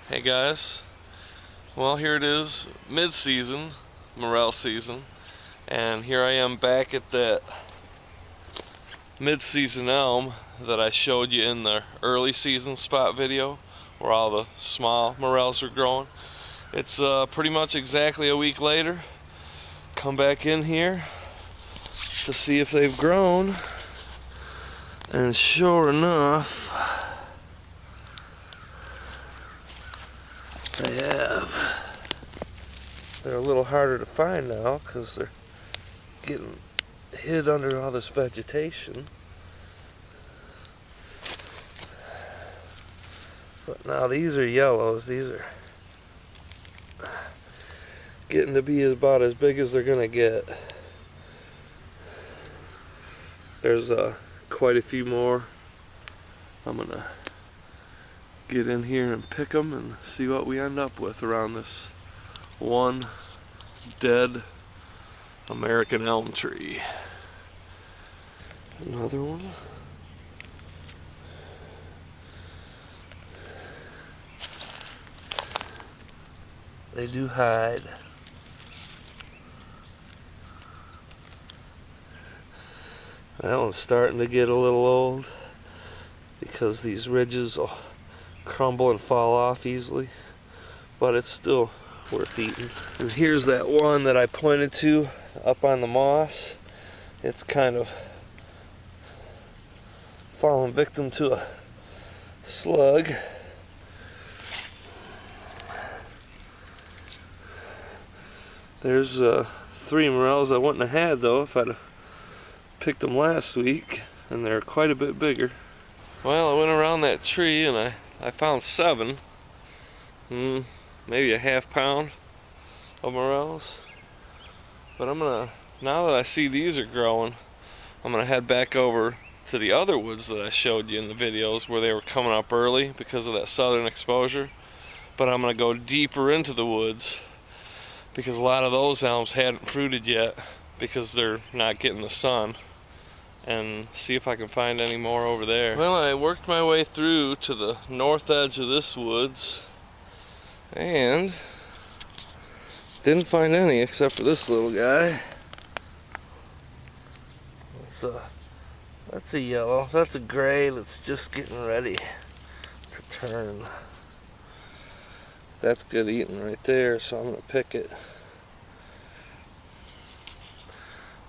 Hey guys, well here it is, mid-season, morel season, and here I am back at that mid-season elm that I showed you in the early season spot video where all the small morels are growing. It's pretty much exactly a week later. Come back in here to see if they've grown, and sure enough, they have. They're a little harder to find now because they're getting hid under all this vegetation. But now these are yellows. These are getting to be about as big as they're gonna get. There's quite a few more. I'm gonna get in here and pick them and see what we end up with around this one dead American elm tree. Another one. They do hide. That one's starting to get a little old because these ridges will crumble and fall off easily, but it's still worth eating. And here's that one that I pointed to up on the moss. It's kind of fallen victim to a slug. There's 3 morels I wouldn't have had though if I'd have picked them last week, and they're quite a bit bigger. Well, I went around that tree and I found 7, maybe a half pound of morels. But now that I see these are growing, I'm gonna head back over to the other woods that I showed you in the videos where they were coming up early because of that southern exposure. But I'm gonna go deeper into the woods because a lot of those elms hadn't fruited yet because they're not getting the sun, and see if I can find any more over there. Well, I worked my way through to the north edge of this woods and didn't find any except for this little guy. That's a yellow. That's a gray that's just getting ready to turn. That's good eating right there, so I'm gonna pick it.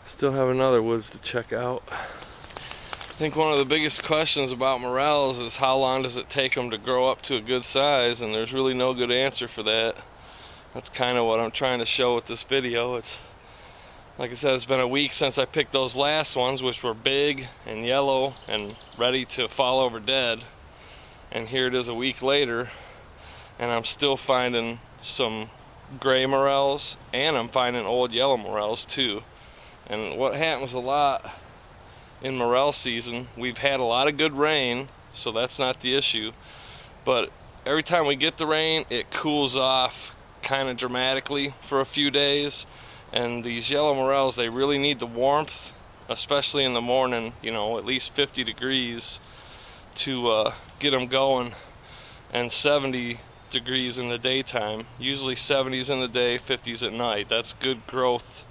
Still have another woods to check out. I think one of the biggest questions about morels is how long does it take them to grow up to a good size, and there's really no good answer for that. That's kind of what I'm trying to show with this video. It's like I said, it's been a week since I picked those last ones, which were big and yellow and ready to fall over dead, and here it is a week later and I'm still finding some gray morels, and I'm finding old yellow morels too. And what happens a lot in morel season, we've had a lot of good rain, so that's not the issue, but every time we get the rain it cools off kind of dramatically for a few days, and these yellow morels, they really need the warmth, especially in the morning, you know, at least 50 degrees to get them going, and 70 degrees in the daytime. Usually 70s in the day, 50s at night. That's good growth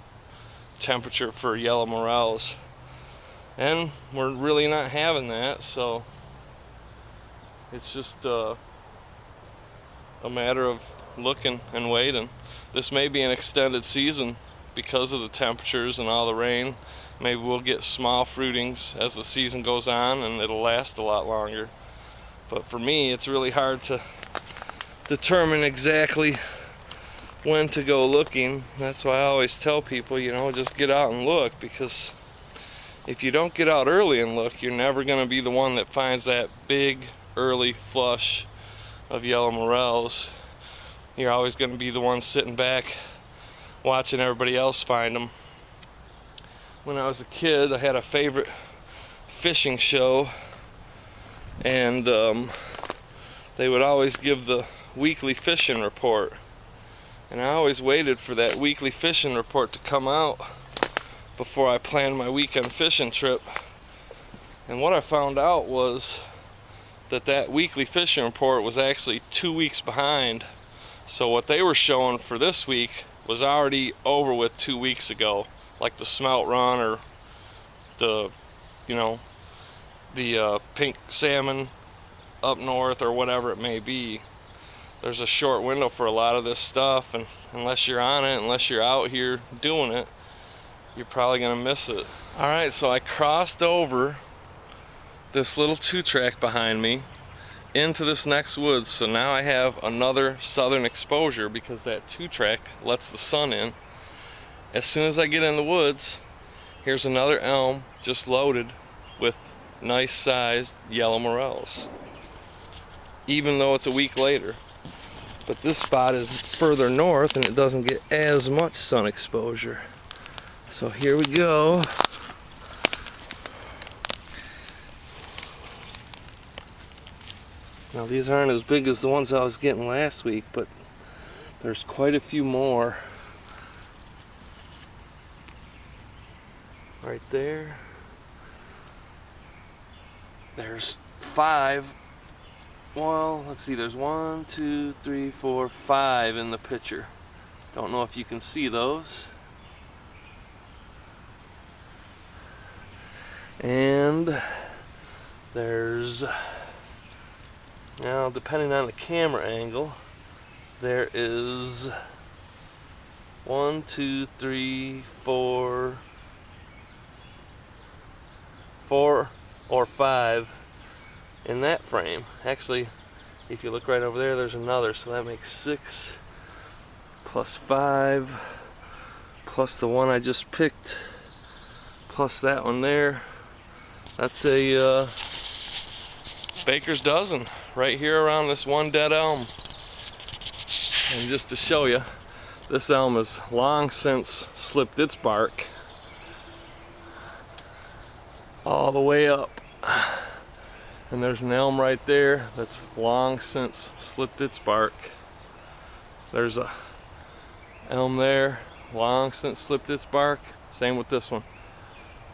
temperature for yellow morels, and we're really not having that, so it's just a matter of looking and waiting. This may be an extended season because of the temperatures and all the rain. Maybe we'll get small fruitings as the season goes on and it'll last a lot longer, but for me it's really hard to determine exactly when to go looking. That's why I always tell people, you know, just get out and look, because if you don't get out early and look, you're never going to be the one that finds that big early flush of yellow morels. You're always going to be the one sitting back watching everybody else find them. When I was a kid, I had a favorite fishing show, and they would always give the weekly fishing report, and I always waited for that weekly fishing report to come out before I planned my weekend fishing trip. And what I found out was that weekly fishing report was actually 2 weeks behind. So what they were showing for this week was already over with 2 weeks ago, like the smelt run or the, you know, the pink salmon up north or whatever it may be. There's a short window for a lot of this stuff, and unless you're on it, unless you're out here doing it, you're probably gonna miss it. Alright, so I crossed over this little 2-track behind me into this next woods, so now I have another southern exposure because that 2-track lets the sun in. As soon as I get in the woods, here's another elm just loaded with nice sized yellow morels, even though it's a week later. But this spot is further north and it doesn't get as much sun exposure. So here we go. Now these aren't as big as the ones I was getting last week, but there's quite a few more. Right there. There's 5. Well, let's see, there's 1, 2, 3, 4, 5 in the picture. Don't know if you can see those. And there's, now depending on the camera angle, there is 1, 2, 3, 4 or 5 in that frame. Actually, if you look right over there, there's another, so that makes 6 plus 5 plus the one I just picked plus that one there. That's a baker's dozen right here around this one dead elm. And just to show you, this elm has long since slipped its bark all the way up. And there's an elm right there that's long since slipped its bark. There's a elm there, long since slipped its bark. Same with this one.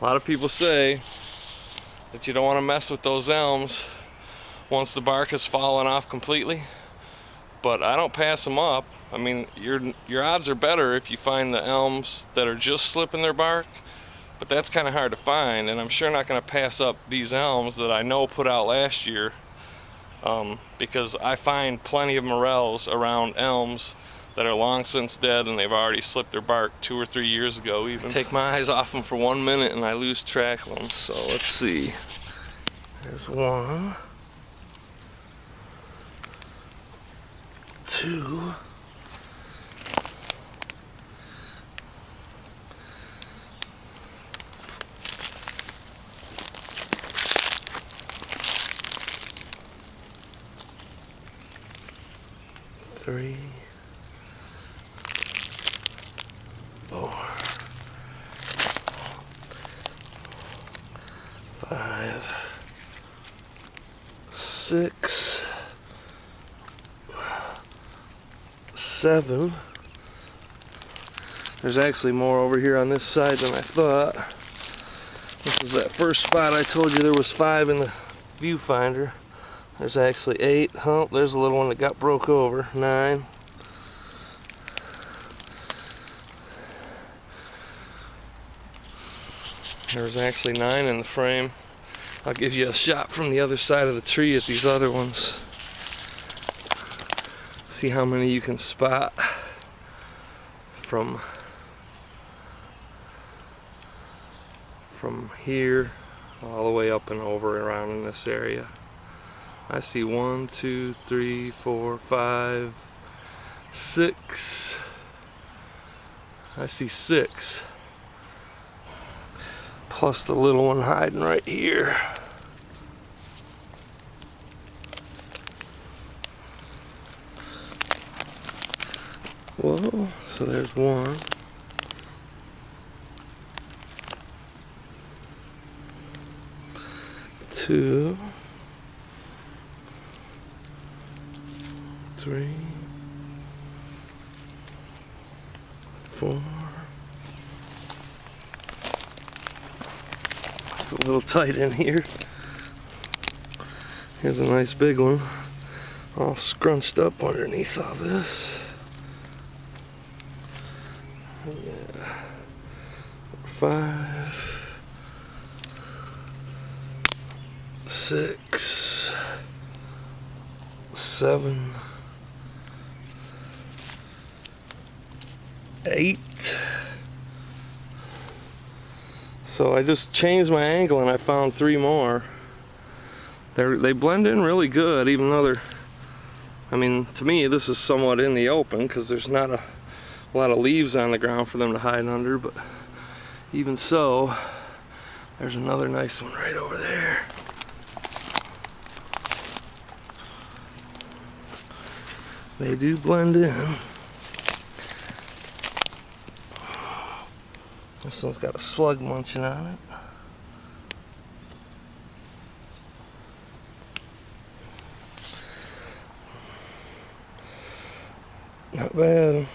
A lot of people say that you don't want to mess with those elms once the bark has fallen off completely, but I don't pass them up. I mean, your odds are better if you find the elms that are just slipping their bark, but that's kind of hard to find, and I'm sure not going to pass up these elms that I know put out last year, because I find plenty of morels around elms that are long since dead and they've already slipped their bark 2 or 3 years ago even. Take my eyes off them for 1 minute and I lose track of them. So let's see. There's 1, 2, 3, 4, 5, 6, 7. There's actually more over here on this side than I thought. This was that first spot I told you there was 5 in the viewfinder. There's actually 8. Oh, there's a little one that got broke over. 9. There's actually 9 in the frame. I'll give you a shot from the other side of the tree at these other ones. See how many you can spot from here all the way up and over around in this area. I see 1, 2, 3, 4, 5, 6. I see 6. Plus the little one hiding right here. Whoa, so there's 1. 2, 3, 4. It's a little tight in here. Here's a nice big one, all scrunched up underneath all this. Yeah. 5, 6, 7, 8. So I just changed my angle and I found 3 more. They blend in really good, even though they're, I mean, to me this is somewhat in the open because there's not a lot of leaves on the ground for them to hide under, but even so, there's another nice one right over there. They do blend in. This one's got a slug munching on it. Not bad.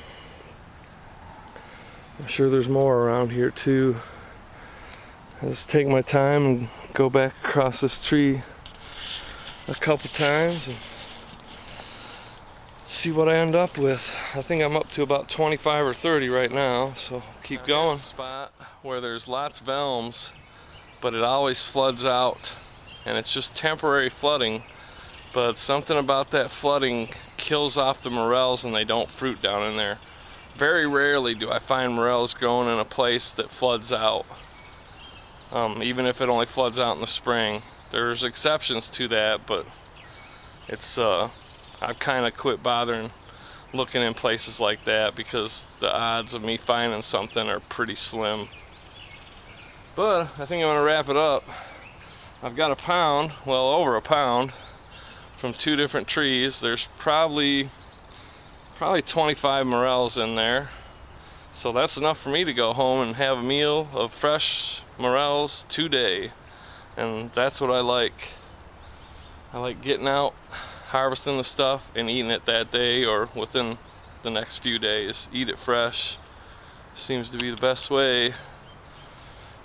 I'm sure there's more around here too. I just take my time and go back across this tree a couple times and see what I end up with. I think I'm up to about 25 or 30 right now, so keep going. Here's a spot where there's lots of elms, but it always floods out, and it's just temporary flooding, but something about that flooding kills off the morels and they don't fruit down in there. Very rarely do I find morels growing in a place that floods out, even if it only floods out in the spring. There's exceptions to that, but it's I've kind of quit bothering looking in places like that because the odds of me finding something are pretty slim. But I think I'm gonna wrap it up. I've got a pound, well over a pound, from 2 different trees. There's probably 25 morels in there, so that's enough for me to go home and have a meal of fresh morels today, and that's what I like. I like getting out, harvesting the stuff and eating it that day or within the next few days. Eat it fresh seems to be the best way.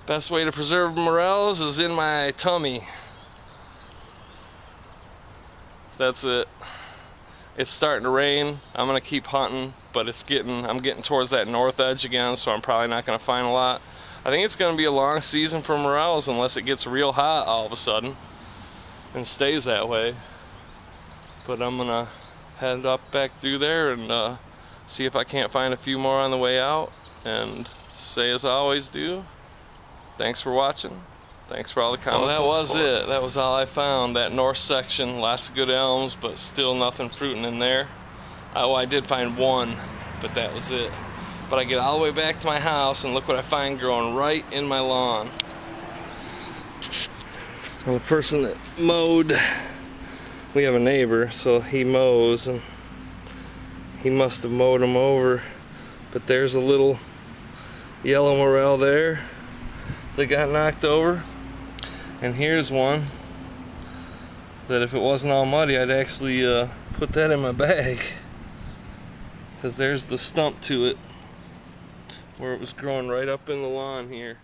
Best way to preserve morels is in my tummy. That's it. It's starting to rain. I'm gonna keep hunting, but I'm getting towards that north edge again, so I'm probably not gonna find a lot. I think it's gonna be a long season for morels unless it gets real hot all of a sudden and stays that way. But I'm gonna head up back through there and see if I can't find a few more on the way out, and say as I always do, thanks for watching. Thanks for all the comments. Well, that was it. That was all I found. That north section, lots of good elms, but still nothing fruiting in there. Oh, I did find one, but that was it. But I get all the way back to my house and look what I find growing right in my lawn. Well, the person that mowed, we have a neighbor, so he mows, and he must have mowed them over. But there's a little yellow morel there that got knocked over. And here's one that if it wasn't all muddy, I'd actually put that in my bag, because there's the stump to it where it was growing right up in the lawn here.